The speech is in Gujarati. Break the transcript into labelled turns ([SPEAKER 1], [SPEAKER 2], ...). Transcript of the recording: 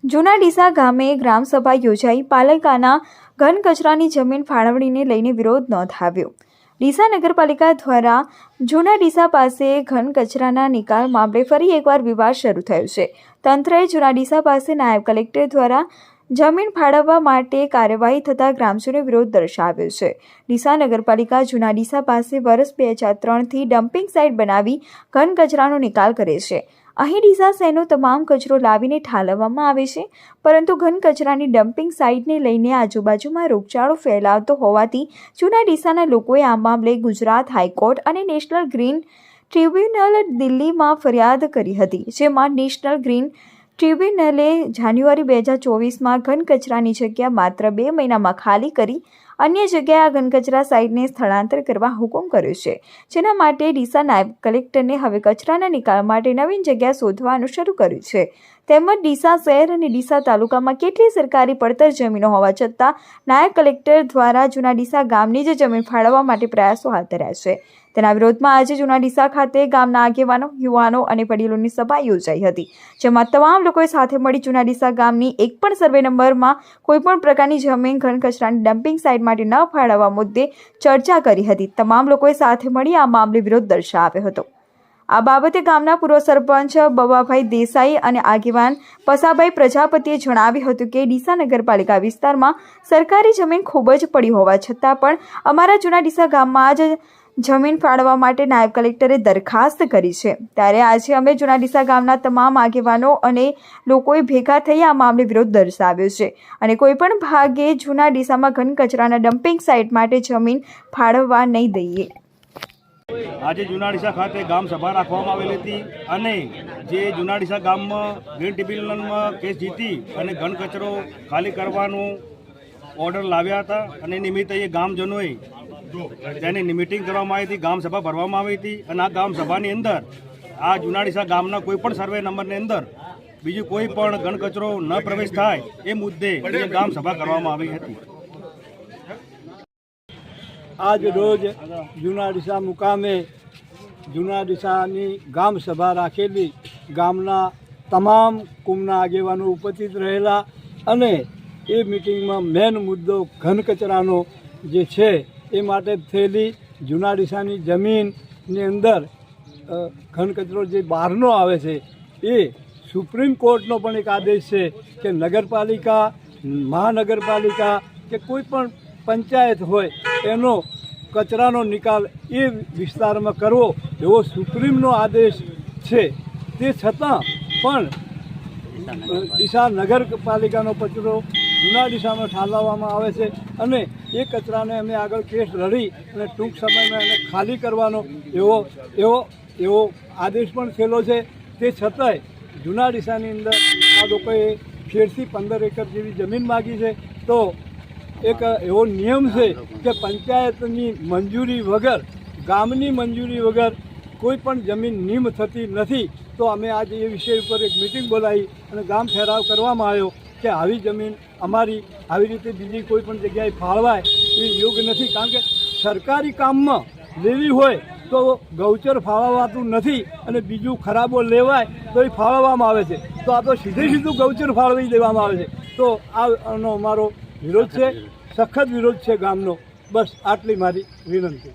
[SPEAKER 1] જૂના ડીસા ગામે ગ્રામસભા યોજાઈ પાલિકાના ઘન કચરાની જમીન ફાળવણીને લઈને વિરોધ નોંધાવ્યો। ડીસા નગરપાલિકા દ્વારા જૂના ડીસા પાસે ઘન કચરાના નિકાલ મામલે ફરી એકવાર વિવાદ શરૂ થયો છે। તંત્રએ જૂના ડીસા પાસે નાયબ કલેક્ટર દ્વારા જમીન ફાળવવા માટે કાર્યવાહી થતાં ગ્રામજનોએ વિરોધ દર્શાવ્યો છે। ડીસા નગરપાલિકા જૂના ડીસા પાસે વર્ષ 2003થી ડમ્પિંગ સાઇટ બનાવી ઘન કચરાનો નિકાલ કરે છે। અહીં ડીસા શહેરનો તમામ કચરો લાવીને ઠાલવવામાં આવે છે, પરંતુ ઘન કચરાની ડમ્પિંગ સાઇટને લઈને આજુબાજુમાં રોગચાળો ફેલાતો હોવાથી જૂના ડીસાના લોકોએ આ મામલે ગુજરાત હાઈકોર્ટ અને નેશનલ ગ્રીન ટ્રિબ્યુનલ દિલ્હીમાં ફરિયાદ કરી હતી, જેમાં નેશનલ ગ્રીન ટ્રિબ્યુનલે જાન્યુઆરી 2024માં ઘન કચરાની જગ્યા માત્ર 2 મહિનામાં ખાલી કરી અન્ય જગ્યાએ આ ઘન કચરા સાઇટને સ્થળાંતર કરવા હુકમ કર્યો છે, જેના માટે ડીસા નાયબ કલેક્ટરને હવે કચરાના નિકાલ માટે નવીન જગ્યા શોધવાનું શરૂ કર્યું છે। તેમજ ડીસા શહેર અને ડીસા તાલુકામાં કેટલીય સરકારી પડતર જમીનો હોવા છતાં નાયબ કલેક્ટર દ્વારા જૂના ડીસા ગામની જ જમીન ફાળવવા માટે પ્રયાસો હાથ ધર્યા છે। તેના વિરોધમાં આજે જૂના ડીસા ખાતે ગામના આગેવાનો, યુવાનો અને વડીલોની સભા યોજાઈ હતી, જેમાં તમામ લોકોએ સાથે મળી જૂના ડીસા ગામની એક પણ સર્વે નંબરમાં કોઈપણ પ્રકારની જમીન ઘન કચરાની ડમ્પિંગ સાઇટ માટે ન ફાળવવા મુદ્દે ચર્ચા કરી હતી। તમામ લોકોએ સાથે મળી આ મામલે વિરોધ દર્શાવ્યો હતો। આ બાબતે ગામના પૂર્વ સરપંચ બબાભાઈ દેસાઈ અને આગેવાન પસાભાઈ પ્રજાપતિએ જણાવ્યું હતું કે ડીસા નગરપાલિકા વિસ્તારમાં સરકારી જમીન ખૂબ જ પડી હોવા છતાં પણ અમારા જૂના ડીસા ગામમાં જ જમીન ફાળવવા માટે નાયબ કલેક્ટરે દરખાસ્ત કરી છે। ત્યારે આજે અમે જૂના ડીસા ગામના તમામ આગેવાનો અને લોકોએ ભેગા થઈ આ મામલે વિરોધ દર્શાવ્યો છે અને કોઈપણ ભાગે જૂના ડીસામાં ઘન કચરાના ડમ્પિંગ સાઇટ માટે જમીન ફાળવવા નહીં દઈએ।
[SPEAKER 2] આજે જૂના ડીસા ખાતે ગામ સભા રાખવામાં આવેલી હતી અને જે જૂના ડીસા ગામમાં ગ્રીન ટ્રિબ્યુનલમાં કેસ જીતી અને ઘન કચરો ખાલી કરવાનું ઓર્ડર લાવ્યા હતા અને નિમિત્તે એ ગામજનોએ તેની મીટિંગ કરવામાં આવી હતી, ગામ સભા ભરવામાં આવી હતી અને આ ગામ સભાની અંદર આ જૂના ડીસા ગામના કોઈપણ સર્વે નંબરની અંદર બીજું કોઈ પણ ઘન કચરો ન પ્રવેશ થાય એ મુદ્દે ગામ સભા કરવામાં આવી હતી।
[SPEAKER 3] આજ રોજ જૂના ડીસા મુકામે જૂના ડીસાની ગામ સભા રાખેલી, ગામના તમામ કુમના આગેવાનો ઉપસ્થિત રહેલા અને એ મિટિંગમાં મેન મુદ્દો ઘન કચરાનો જે છે એ માટે થયેલી। જૂના ડીસાની જમીનની અંદર ઘન કચરો જે બહારનો આવે છે એ સુપ્રીમ કોર્ટનો પણ એક આદેશ છે કે નગરપાલિકા, મહાનગરપાલિકા કે કોઈ પણ પંચાયત હોય એનો કચરાનો નિકાલ એ વિસ્તારમાં કરવો એવો સુપ્રીમનો આદેશ છે। તે છતાં પણ ડીસા નગરપાલિકાનો કચરો જૂના ડીસામાં ઠાલવવામાં આવે છે અને એ કચરાને અમે આગળ કેસ લડી અને ટૂંક સમયમાં એને ખાલી કરવાનો એવો આદેશ પણ થયેલો છે। તે છતાંય જૂના ડીસાની અંદર આ લોકોએ 13થી 15 એકર જેવી જમીન માગી છે, તો એક એવો નિયમ છે કે પંચાયતની મંજૂરી વગર, ગામની મંજૂરી વગર કોઈ પણ જમીન નીમ થતી નથી। તો અમે આજે એ વિષય ઉપર એક મિટિંગ બોલાવી અને ગામ ઠેરાવ કરવામાં આવ્યો કે આવી જમીન અમારી આવી રીતે બીજી કોઈ પણ જગ્યાએ ફાળવાય એ યોગ્ય નથી, કારણ કે સરકારી કામમાં લેવી હોય તો ગૌચર ફાળવાતું નથી અને બીજું ખરાબો લેવાય તો એ ફાળવવામાં આવે છે, તો આ તો સીધું ગૌચર ફાળવી દેવામાં આવે છે। તો આનો અમારો વિરોધ છે, સખત વિરોધ છે ગામનો। બસ આટલી મારી વિનંતી।